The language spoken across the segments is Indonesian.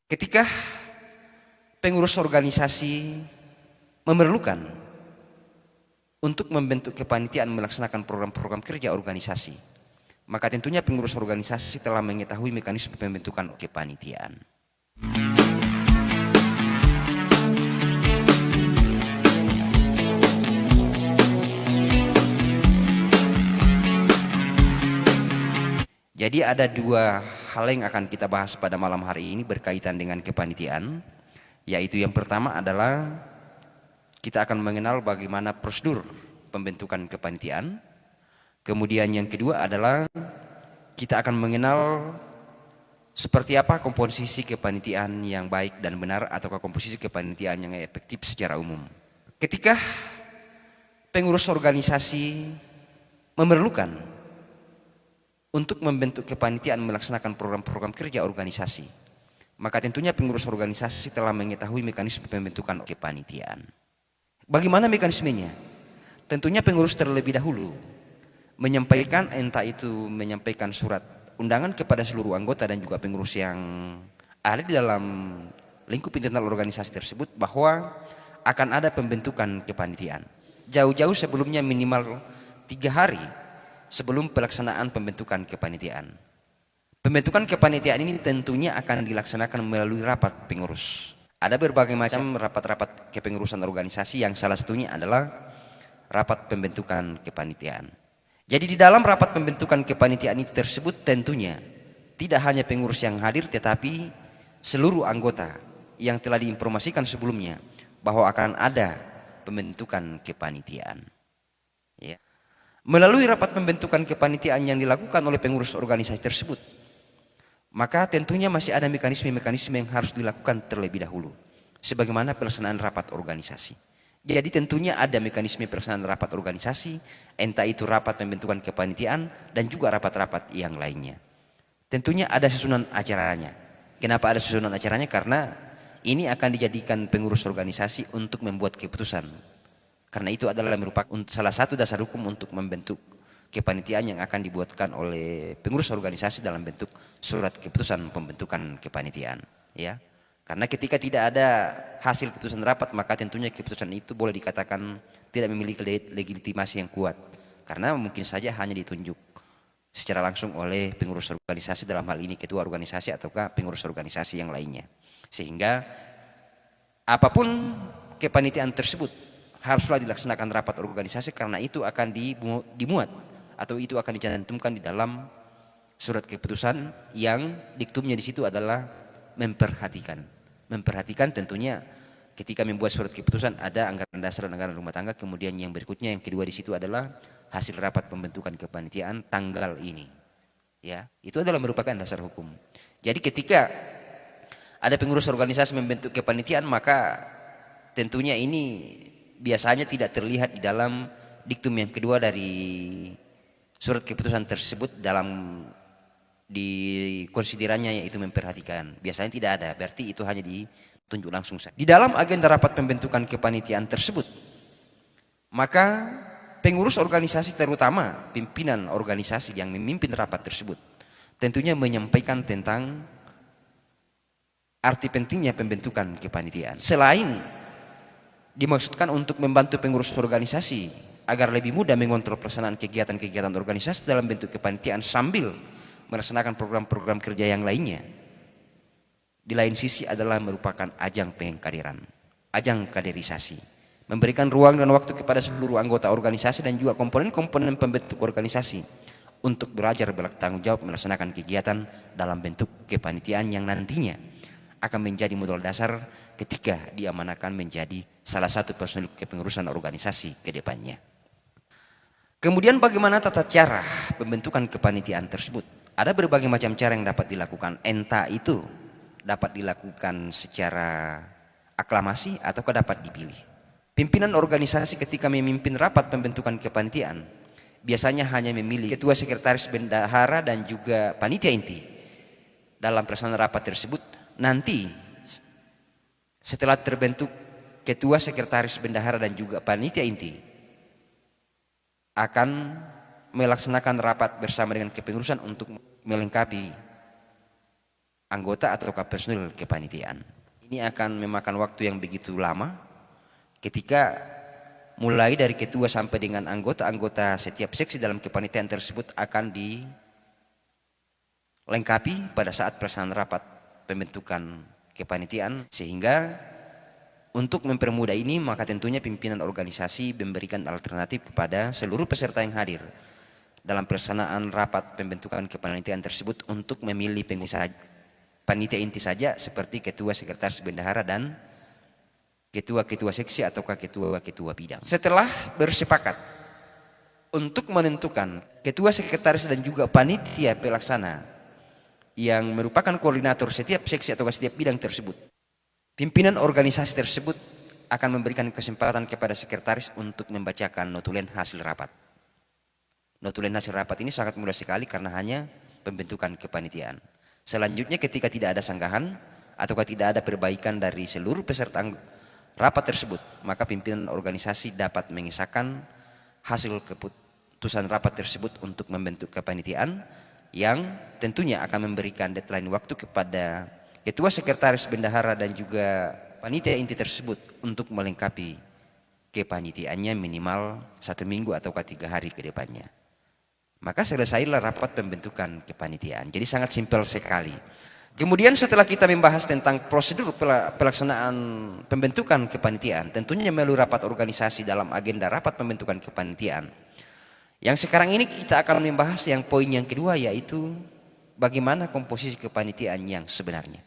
Ketika pengurus organisasi memerlukan untuk membentuk kepanitiaan melaksanakan program-program kerja organisasi, maka tentunya pengurus organisasi telah mengetahui mekanisme pembentukan kepanitiaan. Jadi ada dua hal yang akan kita bahas pada malam hari ini berkaitan dengan kepanitiaan, yaitu yang pertama adalah kita akan mengenal bagaimana prosedur pembentukan kepanitiaan. Kemudian yang kedua adalah kita akan mengenal seperti apa komposisi kepanitiaan yang baik dan benar ataukah komposisi kepanitiaan yang efektif secara umum. Ketika pengurus organisasi memerlukan untuk membentuk kepanitiaan melaksanakan program-program kerja organisasi, maka tentunya pengurus organisasi telah mengetahui mekanisme pembentukan kepanitiaan. Bagaimana mekanismenya? Tentunya pengurus terlebih dahulu menyampaikan, entah itu menyampaikan surat undangan kepada seluruh anggota dan juga pengurus yang ada di dalam lingkup internal organisasi tersebut bahwa akan ada pembentukan kepanitiaan. Jauh-jauh sebelumnya, minimal 3 hari sebelum pelaksanaan pembentukan kepanitiaan. Pembentukan kepanitiaan ini tentunya akan dilaksanakan melalui rapat pengurus. Ada berbagai macam rapat-rapat kepengurusan organisasi, yang salah satunya adalah rapat pembentukan kepanitiaan. Jadi di dalam rapat pembentukan kepanitiaan ini tersebut tentunya tidak hanya pengurus yang hadir, tetapi seluruh anggota yang telah diinformasikan sebelumnya bahwa akan ada pembentukan kepanitiaan. Ya. Melalui rapat pembentukan kepanitiaan yang dilakukan oleh pengurus organisasi tersebut, maka tentunya masih ada mekanisme-mekanisme yang harus dilakukan terlebih dahulu sebagaimana pelaksanaan rapat organisasi. Jadi tentunya ada mekanisme pelaksanaan rapat organisasi, entah itu rapat pembentukan kepanitiaan dan juga rapat-rapat yang lainnya. Tentunya ada susunan acaranya. Kenapa ada susunan acaranya? Karena ini akan dijadikan pengurus organisasi untuk membuat keputusan. Karena itu adalah merupakan salah satu dasar hukum untuk membentuk kepanitiaan yang akan dibuatkan oleh pengurus organisasi dalam bentuk surat keputusan pembentukan kepanitiaan. Ya, karena ketika tidak ada hasil keputusan rapat, maka tentunya keputusan itu boleh dikatakan tidak memiliki legitimasi yang kuat, karena mungkin saja hanya ditunjuk secara langsung oleh pengurus organisasi, dalam hal ini ketua organisasi ataukah pengurus organisasi yang lainnya. Sehingga apapun kepanitiaan tersebut haruslah dilaksanakan rapat organisasi, karena itu akan dimuat atau itu akan dicantumkan di dalam surat keputusan yang diktumnya di situ adalah memperhatikan. Memperhatikan tentunya ketika membuat surat keputusan ada anggaran dasar dan anggaran rumah tangga, kemudian yang berikutnya yang kedua di situ adalah hasil rapat pembentukan kepanitiaan tanggal ini. Ya, itu adalah merupakan dasar hukum. Jadi ketika ada pengurus organisasi membentuk kepanitiaan, maka tentunya ini biasanya tidak terlihat di dalam diktum yang kedua dari surat keputusan tersebut dalam konsiderannya, yaitu memperhatikan. Biasanya tidak ada, berarti itu hanya ditunjuk langsung saja. Di dalam agenda rapat pembentukan kepanitiaan tersebut, maka pengurus organisasi, terutama pimpinan organisasi yang memimpin rapat tersebut, tentunya menyampaikan tentang arti pentingnya pembentukan kepanitiaan. Selain dimaksudkan untuk membantu pengurus organisasi agar lebih mudah mengontrol pelaksanaan kegiatan-kegiatan organisasi dalam bentuk kepanitiaan sambil melaksanakan program-program kerja yang lainnya, di lain sisi adalah merupakan ajang pengkaderan, ajang kaderisasi, memberikan ruang dan waktu kepada seluruh anggota organisasi dan juga komponen-komponen pembentuk organisasi untuk belajar bertanggung jawab melaksanakan kegiatan dalam bentuk kepanitiaan yang nantinya akan menjadi modal dasar ketika diamanahkan menjadi salah satu personil kepengurusan organisasi ke depannya. Kemudian bagaimana tata cara pembentukan kepanitiaan tersebut? Ada berbagai macam cara yang dapat dilakukan, entah itu dapat dilakukan secara aklamasi ataukah dapat dipilih. Pimpinan organisasi ketika memimpin rapat pembentukan kepanitiaan biasanya hanya memilih ketua, sekretaris, bendahara dan juga panitia inti. Dalam pelaksanaan rapat tersebut nanti setelah terbentuk ketua, sekretaris, bendahara dan juga panitia inti akan melaksanakan rapat bersama dengan kepengurusan untuk melengkapi anggota atau personil kepanitiaan. Ini akan memakan waktu yang begitu lama ketika mulai dari ketua sampai dengan anggota-anggota setiap seksi dalam kepanitiaan tersebut akan dilengkapi pada saat pelaksanaan rapat pembentukan kepanitiaan, sehingga untuk mempermudah ini maka tentunya pimpinan organisasi memberikan alternatif kepada seluruh peserta yang hadir dalam pelaksanaan rapat pembentukan kepanitiaan tersebut untuk memilih panitia inti saja seperti ketua, sekretaris, bendahara, dan ketua-ketua seksi ataukah ketua-ketua bidang. Setelah bersepakat untuk menentukan ketua, sekretaris, dan juga panitia pelaksana yang merupakan koordinator setiap seksi atau setiap bidang tersebut, pimpinan organisasi tersebut akan memberikan kesempatan kepada sekretaris untuk membacakan notulen hasil rapat. Notulen hasil rapat ini sangat mudah sekali karena hanya pembentukan kepanitiaan. Selanjutnya ketika tidak ada sanggahan atau tidak ada perbaikan dari seluruh peserta rapat tersebut, maka pimpinan organisasi dapat mengesahkan hasil keputusan rapat tersebut untuk membentuk kepanitiaan yang tentunya akan memberikan deadline waktu kepada ketua, sekretaris, bendahara, dan juga panitia inti tersebut untuk melengkapi kepanitiaannya minimal 1 minggu atau 3 hari ke depannya. Maka selesailah rapat pembentukan kepanitiaan. Jadi sangat simpel sekali. Kemudian setelah kita membahas tentang prosedur pelaksanaan pembentukan kepanitiaan, tentunya melalui rapat organisasi dalam agenda rapat pembentukan kepanitiaan. Yang sekarang ini kita akan membahas yang poin yang kedua, yaitu bagaimana komposisi kepanitiaan yang sebenarnya.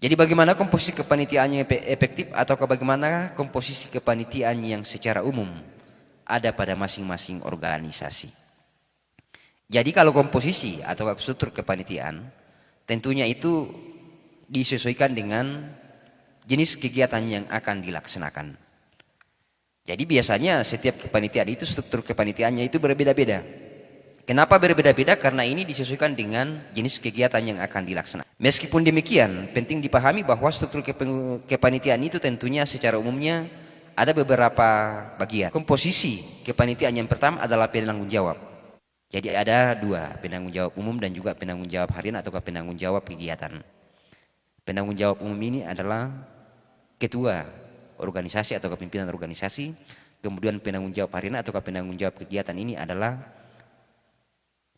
Jadi bagaimana komposisi kepanitiaan yang efektif atau bagaimana komposisi kepanitiaan yang secara umum ada pada masing-masing organisasi. Jadi kalau komposisi atau struktur kepanitiaan tentunya itu disesuaikan dengan jenis kegiatan yang akan dilaksanakan. Jadi biasanya setiap kepanitiaan itu struktur kepanitiaannya itu berbeda-beda. Kenapa berbeda-beda? Karena ini disesuaikan dengan jenis kegiatan yang akan dilaksanakan. Meskipun demikian, penting dipahami bahwa struktur kepanitiaan itu tentunya secara umumnya ada beberapa bagian. Komposisi kepanitiaan yang pertama adalah penanggung jawab. Jadi ada 2, penanggung jawab umum dan juga penanggung jawab harian atau penanggung jawab kegiatan. Penanggung jawab umum ini adalah ketua organisasi atau pimpinan organisasi. Kemudian penanggung jawab harian atau penanggung jawab kegiatan ini adalah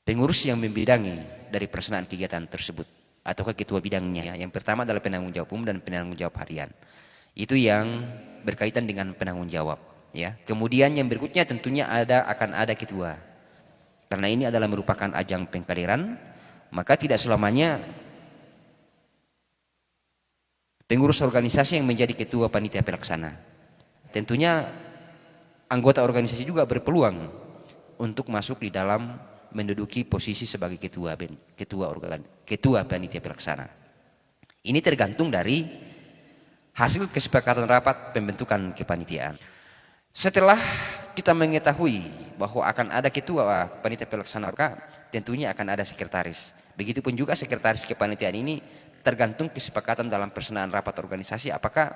pengurus yang membidangi dari pelaksanaan kegiatan tersebut atau ketua bidangnya. Yang pertama adalah penanggung jawab umum dan penanggung jawab harian. Itu yang berkaitan dengan penanggung jawab, ya. Kemudian yang berikutnya tentunya akan ada ketua. Karena ini adalah merupakan ajang pengkaderan, maka tidak selamanya pengurus organisasi yang menjadi ketua panitia pelaksana. Tentunya anggota organisasi juga berpeluang untuk masuk di dalam menduduki posisi sebagai ketua panitia pelaksana. Ini tergantung dari hasil kesepakatan rapat pembentukan kepanitiaan. Setelah kita mengetahui bahwa akan ada ketua panitia pelaksana, maka tentunya akan ada sekretaris. Begitupun juga sekretaris kepanitiaan ini tergantung kesepakatan dalam pelaksanaan rapat organisasi, apakah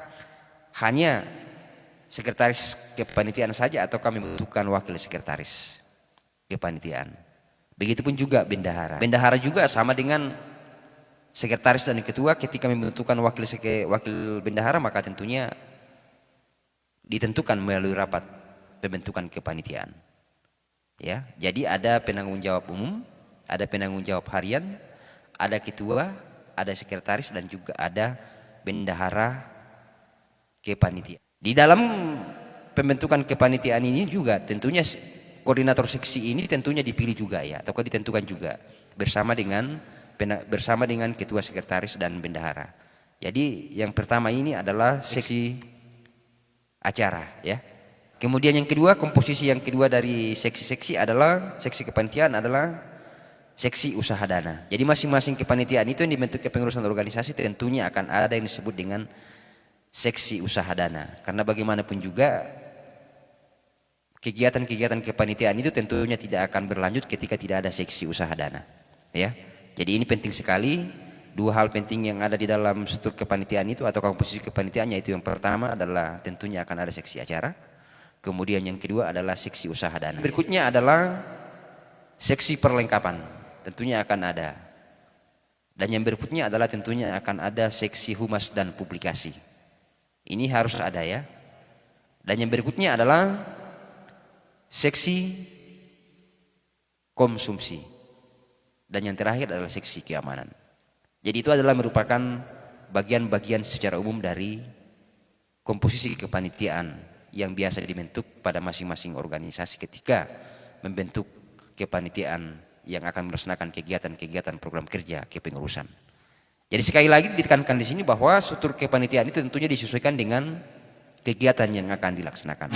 hanya sekretaris kepanitiaan saja atau kami membutuhkan wakil sekretaris kepanitiaan. Begitupun juga bendahara. Bendahara juga sama dengan sekretaris dan ketua, ketika membentukkan wakil bendahara maka tentunya ditentukan melalui rapat pembentukan kepanitiaan. Ya, jadi ada penanggung jawab umum, ada penanggung jawab harian, ada ketua, ada sekretaris, dan juga ada bendahara kepanitiaan. Di dalam pembentukan kepanitiaan ini juga tentunya koordinator seksi ini tentunya dipilih juga, ya, atau ditentukan juga bersama dengan ketua, sekretaris, dan bendahara. Jadi yang pertama ini adalah seksi acara, ya. Kemudian yang kedua, komposisi yang kedua dari seksi-seksi adalah seksi kepanitiaan adalah seksi usaha dana. Jadi masing-masing kepanitiaan itu yang dibentuk kepengurusan organisasi tentunya akan ada yang disebut dengan seksi usaha dana. Karena bagaimanapun juga kegiatan-kegiatan kepanitiaan itu tentunya tidak akan berlanjut ketika tidak ada seksi usaha dana, ya. Jadi ini penting sekali, 2 hal penting yang ada di dalam struktur kepanitiaan itu atau komposisi kepanitiaannya itu. Yang pertama adalah tentunya akan ada seksi acara, kemudian yang kedua adalah seksi usaha dana. Berikutnya adalah seksi perlengkapan, tentunya akan ada Dan yang berikutnya adalah tentunya akan ada seksi humas dan publikasi. Ini harus ada ya. Dan yang berikutnya adalah seksi konsumsi. Dan yang terakhir adalah seksi keamanan. Jadi itu adalah merupakan bagian-bagian secara umum dari komposisi kepanitiaan yang biasa dibentuk pada masing-masing organisasi ketika membentuk kepanitiaan yang akan melaksanakan kegiatan-kegiatan program kerja kepengurusan. Jadi sekali lagi ditekankan di sini bahwa struktur kepanitiaan itu tentunya disesuaikan dengan kegiatan yang akan dilaksanakan.